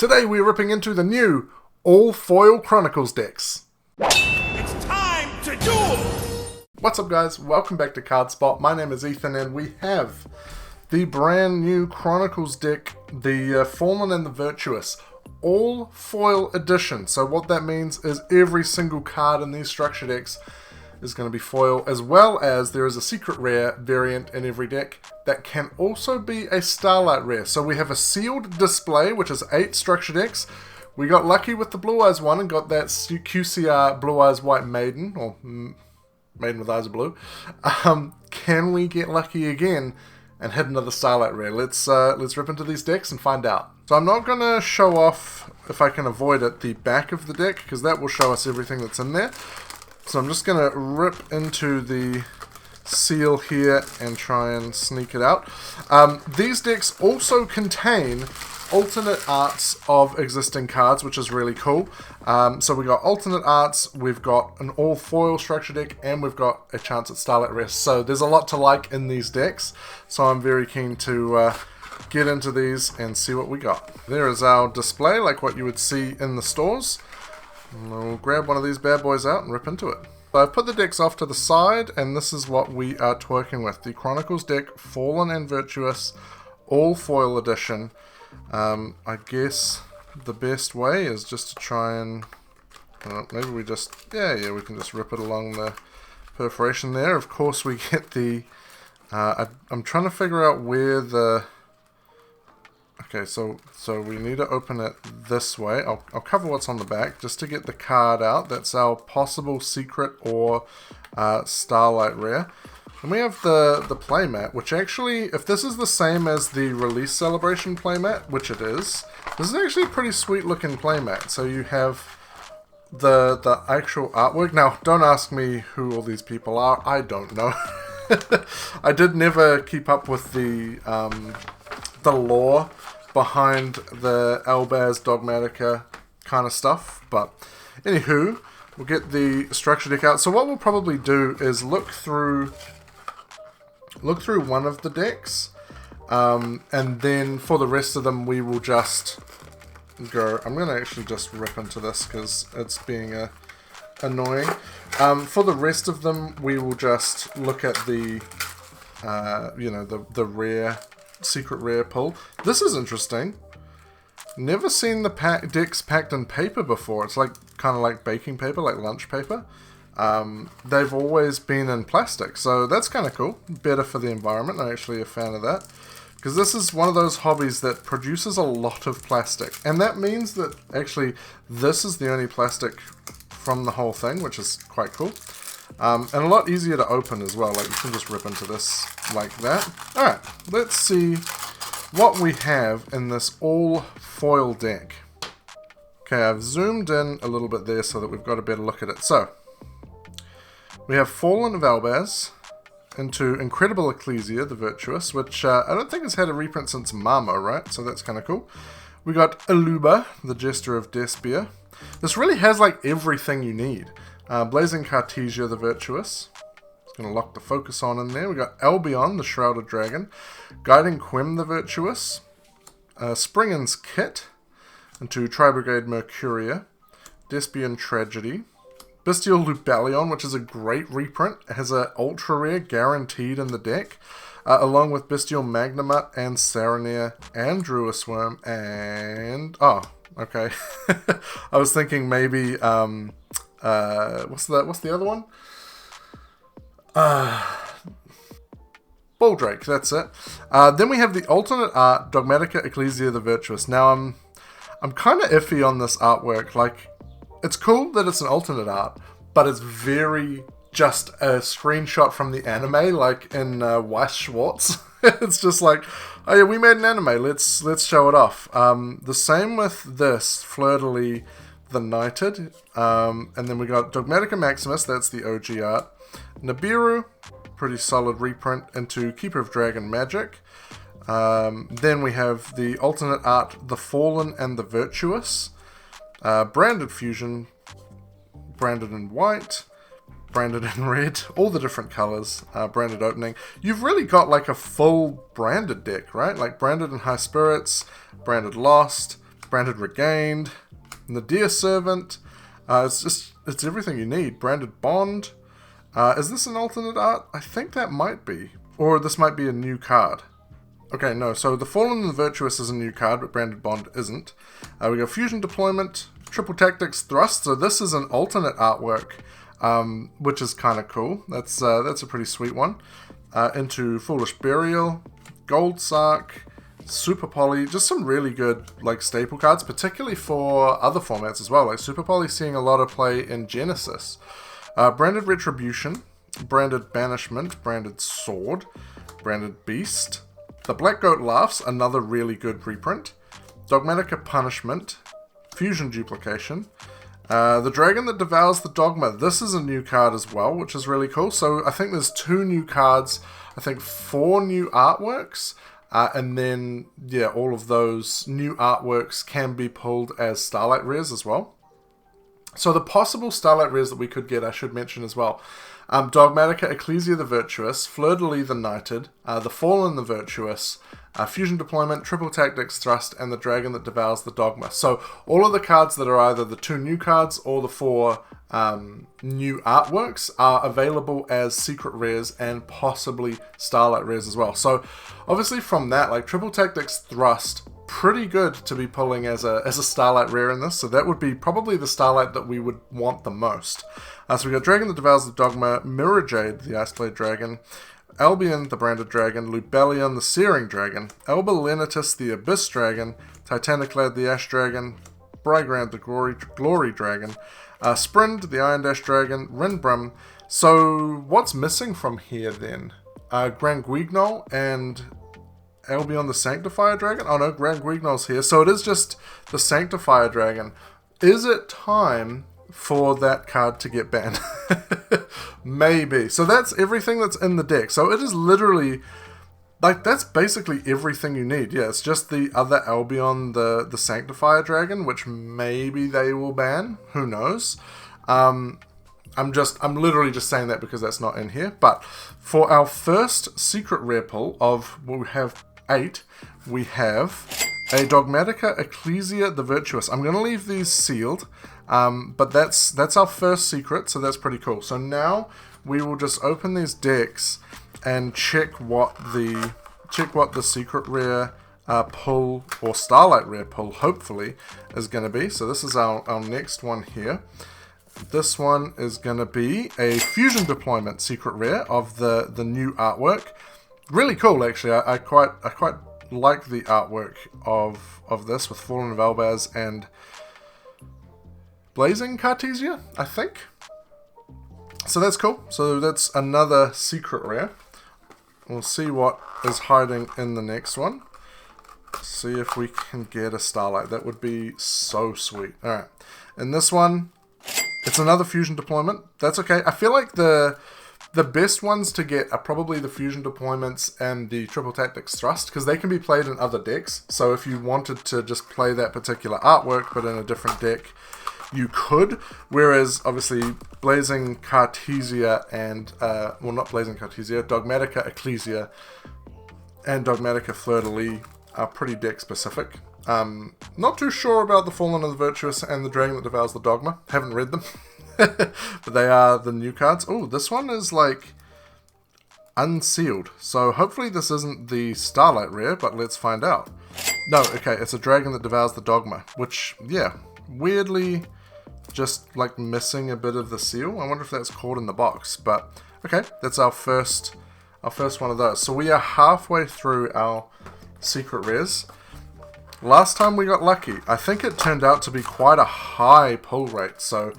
Today we're ripping into the new all-foil Chronicles decks. It's time to duel! What's up guys, welcome back to CardSpot. My name is Ethan and we have the brand new Chronicles deck, the Fallen and the Virtuous, all foil edition. So what that means is every single card in these structure decks is going to be foil, as well as there is a secret rare variant in every deck that can also be a starlight rare. So we have a sealed display, which is 8 structure decks. We got lucky with the Blue Eyes one and got that QCR Blue Eyes White Maiden, or Maiden with Eyes of Blue. Can we get lucky again and hit another starlight rare? Let's rip into these decks and find out. So I'm not going to show off, if I can avoid it, the back of the deck, because that will show us everything that's in there. So I'm just going to rip into the seal here and try and sneak it out. These decks also contain alternate arts of existing cards, which is really cool. So we got alternate arts, we've got an all foil structure deck, and we've got a chance at starlight rest. So there's a lot to like in these decks. So I'm very keen to get into these and see what we got. There is our display, like what you would see in the stores. We'll grab one of these bad boys out and rip into it. So I've put the decks off to the side, and this is what we are twerking with. The Chronicles deck, Fallen and Virtuous, all foil edition. I guess the best way is just to try and... maybe we just... Yeah, we can just rip it along the perforation there. Of course we get the... I'm trying to figure out where the... Okay, so we need to open it this way. I'll cover what's on the back just to get the card out. That's our possible secret or starlight rare. And we have the playmat, which actually, if this is the same as the release celebration playmat, which it is, this is actually a pretty sweet looking playmat. So you have the actual artwork. Now, don't ask me who all these people are. I don't know. I did never keep up with the lore behind the Albaz Dogmatica kind of stuff, but anywho, we'll get the structure deck out. So what we'll probably do is look through one of the decks, and then for the rest of them we will just go. I'm going to actually just rip into this because it's being annoying. For the rest of them we will just look at the the rare secret rare pull. This is interesting. Never seen the decks packed in paper before. It's like kind of like baking paper, like lunch paper. They've always been in plastic, so that's kind of cool. Better for the environment. I'm actually a fan of that, because this is one of those hobbies that produces a lot of plastic, and that means that actually this is the only plastic from the whole thing, which is quite cool. And a lot easier to open as well. Like, you can just rip into this like that. Alright, let's see what we have in this all foil deck. Okay, I've zoomed in a little bit there so that we've got a better look at it. So, we have Fallen of Albaz into Incredible Ecclesia, the Virtuous, which I don't think has had a reprint since Mamo, right? So that's kind of cool. We got Aluba, the Jester of Despia. This really has like everything you need. Blazing Cartesia, the Virtuous. It's going to lock the focus on in there. We got Albion, the Shrouded Dragon. Guiding Quim, the Virtuous. Springen's Kit into Tri-Brigade Mercuria. Despian Tragedy. Bestial Lubalion, which is a great reprint. It has an ultra rare guaranteed in the deck. Along with Bestial Magnamut and Saranir and Druisworm and... Oh, okay. I was thinking maybe... what's the other one? Baldrake, that's it. Then we have the alternate art, Dogmatica Ecclesia the Virtuous. Now I'm kind of iffy on this artwork. Like, it's cool that it's an alternate art, but it's very just a screenshot from the anime, like in Weiss Schwartz. It's just like, oh yeah, we made an anime. Let's show it off. The same with this Fleur de Lis, the Knighted, and then we got Dogmatica Maximus, that's the OG art. Nibiru, pretty solid reprint into Keeper of Dragon Magic. Then we have the alternate art, the Fallen and the Virtuous. Branded Fusion, branded in white, branded in red, all the different colors, branded opening. You've really got like a full branded deck, right? Like branded in High Spirits, branded Lost, Branded Regained, Nadir Servant. It's everything you need. Branded Bond. Is this an alternate art? I think that might be. Or this might be a new card. Okay, no. So the Fallen and the Virtuous is a new card, but Branded Bond isn't. We got Fusion Deployment, Triple Tactics Thrust. So this is an alternate artwork, which is kind of cool. That's a pretty sweet one. Into Foolish Burial, Gold Sark, Super Poly, just some really good like staple cards, particularly for other formats as well. Like Super Poly seeing a lot of play in Genesis. Branded Retribution, Branded Banishment, Branded Sword, Branded Beast. The Black Goat Laughs, another really good reprint. Dogmatica Punishment, Fusion Duplication. The Dragon that Devours the Dogma. This is a new card as well, which is really cool. So I think there's 2 new cards, I think 4 new artworks. And then, yeah, all of those new artworks can be pulled as Starlight rares as well. So the possible Starlight rares that we could get, I should mention as well. Dogmatica Ecclesia the Virtuous, Fleur-de-Lis the Knighted, the Fallen the Virtuous, Fusion Deployment, Triple Tactics Thrust, and the Dragon that Devours the Dogma. So all of the cards that are either the 2 new cards or the 4 new artworks are available as secret rares and possibly Starlight rares as well. So obviously from that, like Triple Tactics Thrust, pretty good to be pulling as a Starlight rare in this. So that would be probably the Starlight that we would want the most. So we got Dragon that Devours the Dogma, Mirror Jade, the Iceblade Dragon, Albion, the Branded Dragon, Lubellion, the Searing Dragon, Alba Lenitus, the Abyss Dragon, Titaniclad, the Ash Dragon, Brygrand, the Glory Dragon, Sprind, the Iron Dash Dragon, Renbrum. So what's missing from here then? Grand Guignol and Albion, the Sanctifier Dragon? Oh no, Grand Guignol's here. So it is just the Sanctifier Dragon. Is it time for that card to get banned? Maybe. So that's everything that's in the deck. So it is literally, like, that's basically everything you need. Yeah, it's just the other Albion, the Sanctifier Dragon, which maybe they will ban. Who knows? I'm literally just saying that because that's not in here. But for our first secret rare pull of, we have 8, we have a Dogmatica Ecclesia the Virtuous. I'm going to leave these sealed, but that's our first secret, so that's pretty cool. So now we will just open these decks and check what the secret rare pull or Starlight rare pull hopefully is going to be. So this is our next one here. This one is going to be a Fusion Deployment secret rare of the new artwork. Really cool, actually. I quite like the artwork of this with Fallen of Elbaz and Blazing Cartesia, I think. So that's cool. So that's another secret rare. We'll see what is hiding in the next one. See if we can get a Starlight. That would be so sweet. Alright. In this one, it's another Fusion Deployment. That's okay. I feel like the best ones to get are probably the Fusion Deployments and the Triple Tactics Thrust, because they can be played in other decks. So if you wanted to just play that particular artwork but in a different deck, you could. Whereas obviously Blazing Cartesia and well, not Blazing Cartesia, Dogmatica Ecclesia and Dogmatica Fleur-de-Lis are pretty deck specific. Not too sure about the Fallen of the Virtuous and the Dragon that Devours the Dogma. Haven't read them. But they are the new cards. Oh, this one is like unsealed. So hopefully this isn't the Starlight rare, but let's find out. No, okay, it's a Dragon that Devours the Dogma, which, yeah, weirdly just like missing a bit of the seal. I wonder if that's caught in the box, but okay, that's our first one of those. So we are halfway through our secret rares. Last time we got lucky. I think it turned out to be quite a high pull rate, so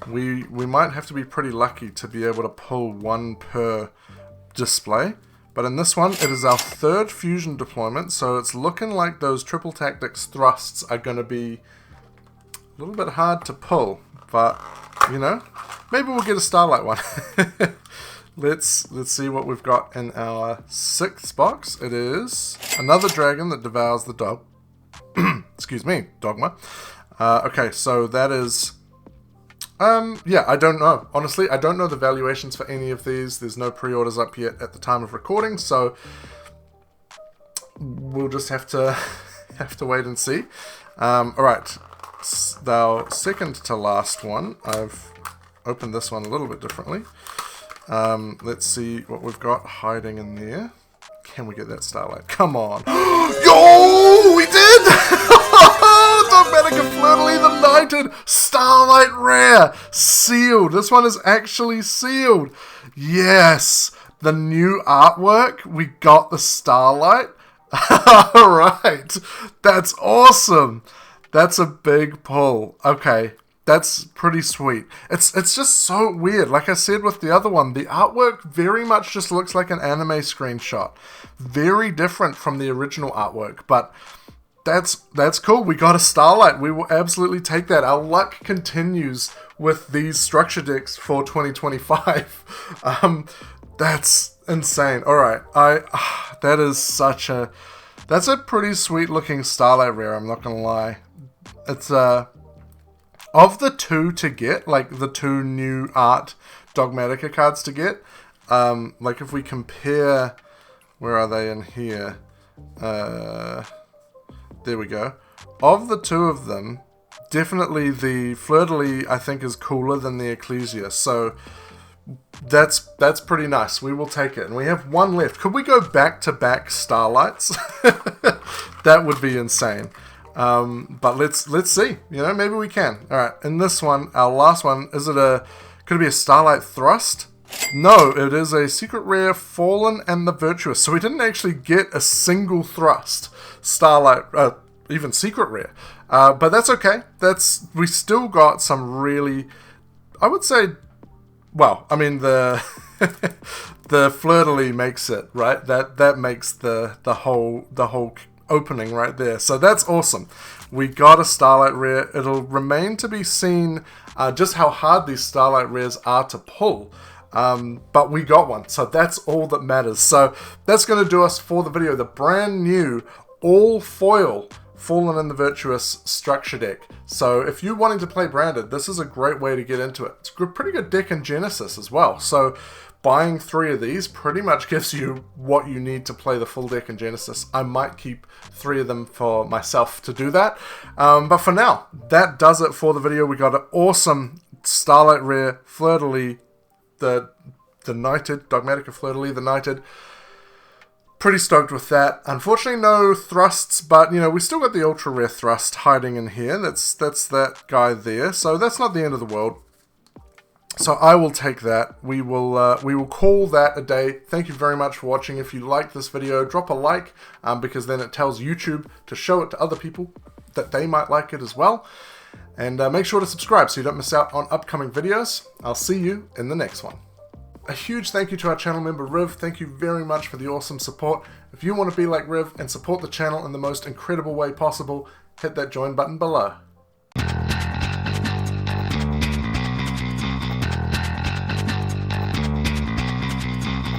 we might have to be pretty lucky to be able to pull one per display. But in this one, it is our third Fusion Deployment, so it's looking like those Triple Tactics Thrusts are going to be a little bit hard to pull, but you know, maybe we'll get a Starlight one. Let's see what we've got in our 6th box. It is another Dragon that Devours the Dog. Excuse me, Dogma. Okay, so that is yeah, I don't know. Honestly, I don't know the valuations for any of these. There's no pre-orders up yet at the time of recording, so we'll just have to wait and see. Alright, the second to last one. I've opened this one a little bit differently. Let's see what we've got hiding in there. Can we get that starlight? Come on. Yo! We did! Dogmatica Flirtily the Knighted Starlight Rare. Sealed. This one is actually sealed. Yes. The new artwork. We got the starlight. Alright. That's awesome. That's a big pull. Okay. That's pretty sweet. It's just so weird. Like I said with the other one, the artwork very much just looks like an anime screenshot. Very different from the original artwork, but that's cool. We got a starlight. We will absolutely take that. Our luck continues with these structure decks for 2025. That's insane. All right, that's a pretty sweet looking starlight rare. I'm not gonna lie. It's of the two to get, like the two new art Dogmatica cards to get, like if we compare, where are they in here? There we go. Of the two of them, definitely the Flirtily I think is cooler than the Ecclesia, so that's pretty nice. We will take it. And we have one left. Could we go back-to-back starlights? That would be insane. But let's see. You know, maybe we can. Alright, in this one, our last one, could it be a Starlight Thrust? No, it is a secret rare Fallen and the Virtuous. So we didn't actually get a single Thrust Starlight, even secret rare. But that's okay. We still got some really, I would say, well, I mean the Flirtily makes it, right? That makes the whole opening right there. So that's awesome. We got a starlight rare. It'll remain to be seen just how hard these starlight rares are to pull. But we got one, so that's all that matters. So that's going to do us for the video. The brand new all foil Fallen and the Virtuous structure deck. So if you're wanting to play branded, this is a great way to get into it. It's a pretty good deck in Genesis as well. So buying 3 of these pretty much gives you what you need to play the full deck in Genesis. I might keep 3 of them for myself to do that. But for now, that does it for the video. We got an awesome Starlight Rare, Flirtily, the Knighted, Dogmatica Flirtily, the Knighted. Pretty stoked with that. Unfortunately, no thrusts, but, you know, we still got the Ultra Rare Thrust hiding in here. That's that guy there. So that's not the end of the world. So I will take that. We will call that a day. Thank you very much for watching. If you like this video, drop a like, because then it tells YouTube to show it to other people that they might like it as well. And make sure to subscribe so you don't miss out on upcoming videos. I'll see you in the next one. A huge thank you to our channel member Riv. Thank you very much for the awesome support. If you want to be like Riv and support the channel in the most incredible way possible, hit that join button below.